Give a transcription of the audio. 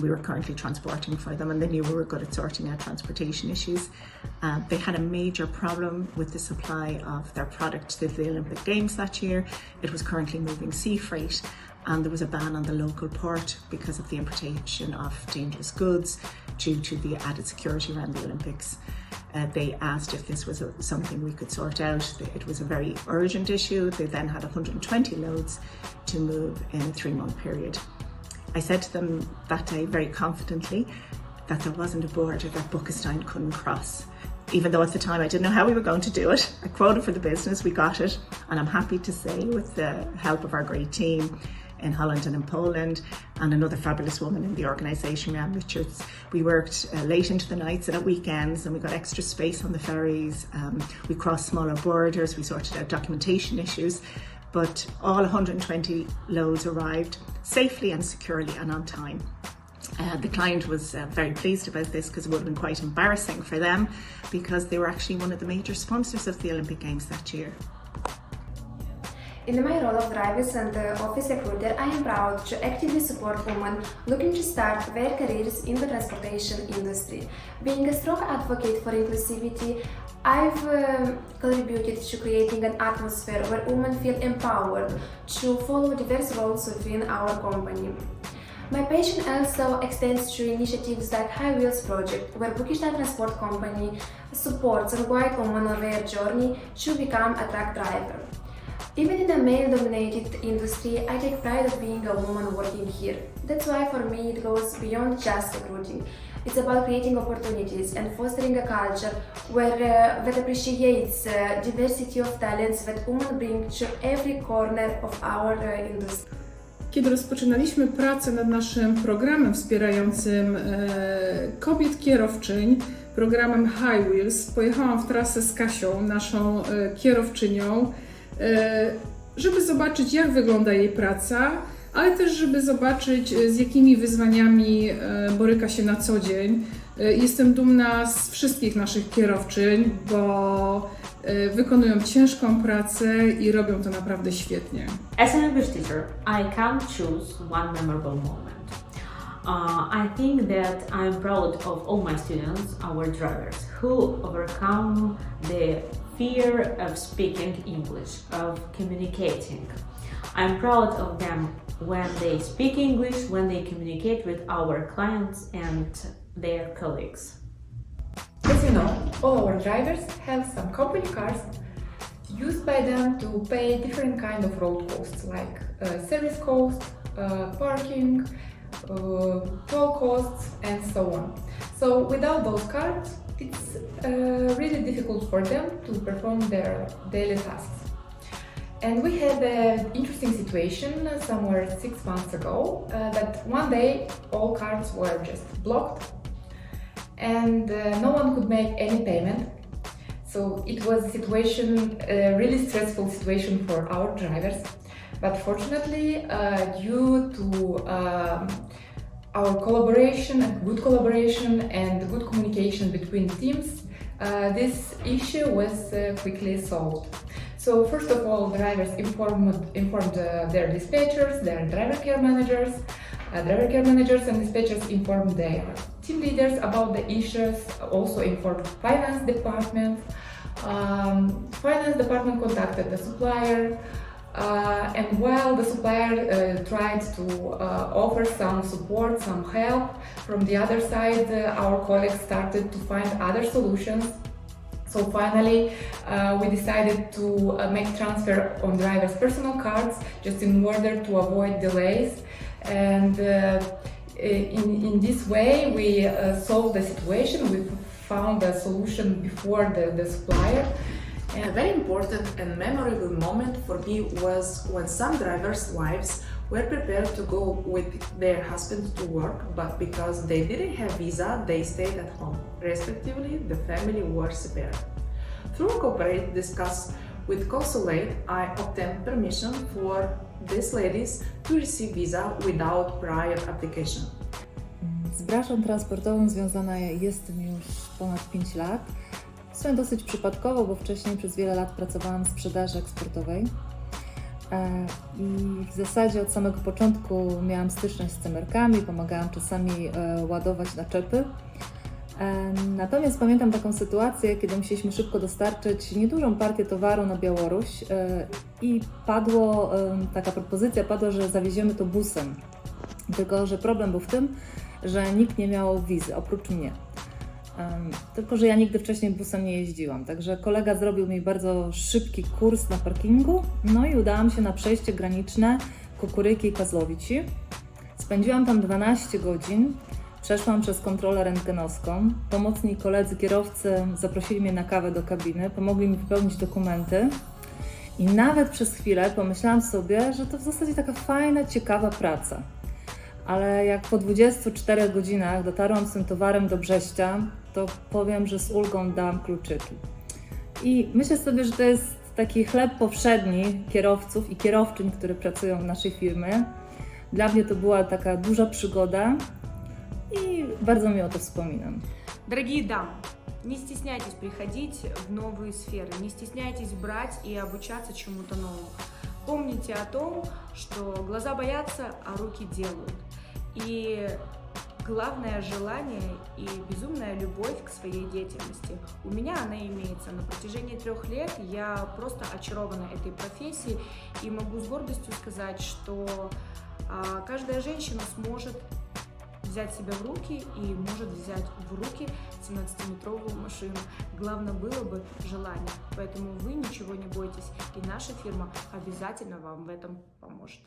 we were currently transporting for them, and they knew we were good at sorting out transportation issues. They had a major problem with the supply of their product to the Olympic Games that year. It was currently moving sea freight, and there was a ban on the local port because of the importation of dangerous goods due to the added security around the Olympics. They asked if this was something we could sort out. It was a very urgent issue. They then had 120 loads to move in a 3-month period. I said to them that day very confidently that there wasn't a border that Buckenstein couldn't cross. Even though at the time I didn't know how we were going to do it. I quoted for the business, we got it, and I'm happy to say with the help of our great team in Holland and in Poland, and another fabulous woman in the organisation, Rhiannon Richards. We worked late into the nights and at weekends, and we got extra space on the ferries. We crossed smaller borders, we sorted out documentation issues, but all 120 loads arrived safely and securely and on time. The client was very pleased about this because it would have been quite embarrassing for them because they were actually one of the major sponsors of the Olympic Games that year. In my role of drivers and office recruiter, I am proud to actively support women looking to start their careers in the transportation industry. Being a strong advocate for inclusivity, I've contributed to creating an atmosphere where women feel empowered to follow diverse roles within our company. My passion also extends to initiatives like High Wheels Project, where Buckenstein Transport Company supports and guides women on their journey to become a truck driver. Even in a male-dominated industry, I take pride of being a woman working here. That's why for me it goes beyond just recruiting. It's about creating opportunities and fostering a culture that appreciates diversity of talents that women bring to every corner of our industry. Kiedy rozpoczynaliśmy pracę nad naszym programem wspierającym kobiet kierowczyń, programem High Wheels, pojechałam w trasę z Kasią, naszą kierowczynią, żeby zobaczyć, jak wygląda jej praca, ale też żeby zobaczyć, z jakimi wyzwaniami boryka się na co dzień. Jestem dumna z wszystkich naszych kierowczyń, bo wykonują ciężką pracę i robią to naprawdę świetnie. As an English teacher, I can't choose one memorable moment. I think that I'm proud of all my students, our drivers, who overcome the fear of speaking English, of communicating. I'm proud of them when they speak English, when they communicate with our clients and their colleagues. As you know, all our drivers have some company cars used by them to pay different kind of road costs like service cost, parking, toll costs and so on. So without those cars, it's really difficult for them to perform their daily tasks. And we had an interesting situation somewhere 6 months ago that one day all cards were just blocked and no one could make any payment. So it was a situation, a really stressful situation for our drivers. But fortunately, due to our collaboration, good collaboration and good communication between teams, this issue was quickly solved. So first of all, drivers informed their dispatchers, their driver care managers and dispatchers informed their team leaders about the issues, also informed finance department. Finance department contacted the supplier, and while the supplier tried to offer some support, some help, from the other side our colleagues started to find other solutions. So finally we decided to make transfer on drivers' personal cards just in order to avoid delays, and in this way we solved the situation. We found a solution before the supplier. A very important and memorable moment for me was when some drivers' wives were prepared to go with their husbands to work, but because they didn't have visa, they stayed at home. Respectively, the family were separated. Through a cooperative discuss with consulate, I obtained permission for these ladies to receive visa without prior application. Z branżą transportową związana jestem już ponad 5 lat. W sumie dosyć przypadkowo, bo wcześniej przez wiele lat pracowałam w sprzedaży eksportowej. I w zasadzie od samego początku miałam styczność z cymerkami, pomagałam czasami ładować naczepy. Natomiast pamiętam taką sytuację, kiedy musieliśmy szybko dostarczyć niedużą partię towaru na Białoruś i taka propozycja padła, że zawieziemy to busem. Tylko że problem był w tym, że nikt nie miał wizy, oprócz mnie. Tylko że ja nigdy wcześniej busem nie jeździłam, także kolega zrobił mi bardzo szybki kurs na parkingu, no i udałam się na przejście graniczne Kukuryki i Kazłowici. Spędziłam tam 12 godzin, przeszłam przez kontrolę rentgenowską, pomocni koledzy kierowcy zaprosili mnie na kawę do kabiny, pomogli mi wypełnić dokumenty i nawet przez chwilę pomyślałam sobie, że to w zasadzie taka fajna, ciekawa praca. Ale jak po 24 godzinach dotarłam z tym towarem do Brześcia, to powiem, że z ulgą dałam kluczyki. I myślę sobie, że to jest taki chleb powszedni kierowców i kierowczyń, które pracują w naszej firmie. Dla mnie to była taka duża przygoda i bardzo miło to wspominam. Дорогие дамы, не стесняйтесь приходить в новые сферы, не стесняйтесь брать и обучаться чему-то новому. Помните о том, что глаза боятся, а руки делают. И главное желание и безумная любовь к своей деятельности. У меня она имеется. На протяжении 3 лет я просто очарована этой профессией и могу с гордостью сказать, что каждая женщина сможет взять себя в руки и может взять в руки 17-метровую машину. Главное было бы желание. Поэтому вы ничего не бойтесь, и наша фирма обязательно вам в этом поможет.